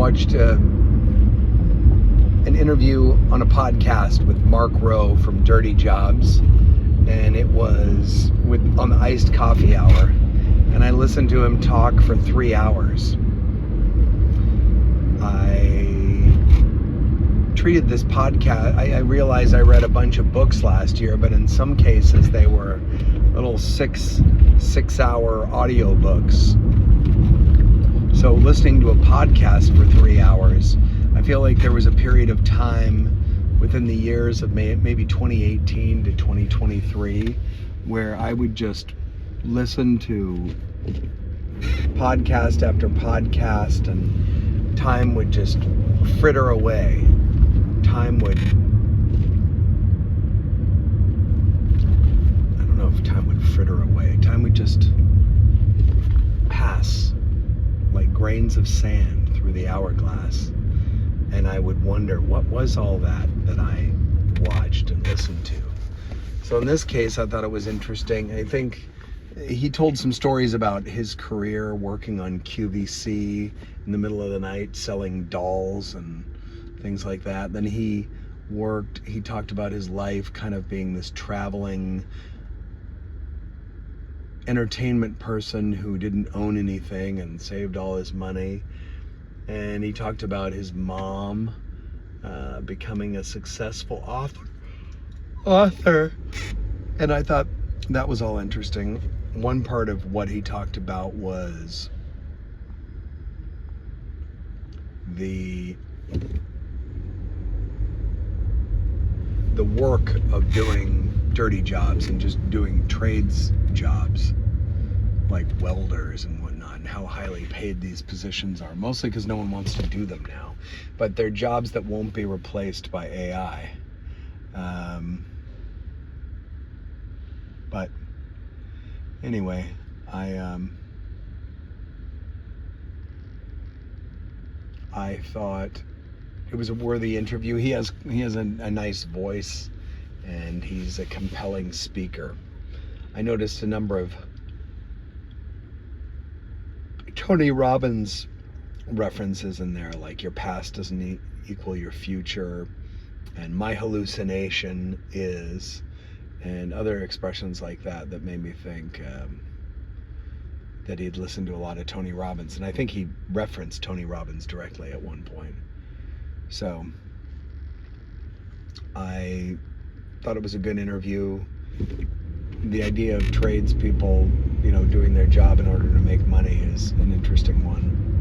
watched an interview on a podcast with Mark Rowe from Dirty Jobs, and it was on the Iced Coffee Hour, and I listened to him talk for 3 hours. I treated this podcast, I realized I read a bunch of books last year, but in some cases they were little six-hour audio books. So listening to a podcast for 3 hours, I feel like there was a period of time within the years of maybe 2018 to 2023 where I would just listen to podcast after podcast, and time would just fritter away. I don't know if time would fritter away. Time would just pass like grains of sand through the hourglass. And I would wonder, what was all that I watched and listened to? So in this case, I thought it was interesting. I think he told some stories about his career working on QVC in the middle of the night, selling dolls and things like that. Then he talked about his life kind of being this traveling entertainment person who didn't own anything and saved all his money. And he talked about his mom becoming a successful author. And I thought that was all interesting. One part of what he talked about was the work of doing dirty jobs and just doing trades jobs like welders and whatnot, and how highly paid these positions are, mostly because no one wants to do them now, but they're jobs that won't be replaced by AI. But anyway, I thought it was a worthy interview. He has a nice voice, and he's a compelling speaker. I noticed a number of Tony Robbins references in there, like your past doesn't equal your future, and my hallucination is, and other expressions like that made me think that he'd listened to a lot of Tony Robbins, and I think he referenced Tony Robbins directly at one point. So I thought it was a good interview. The idea of tradespeople, doing their job in order to make money is an interesting one.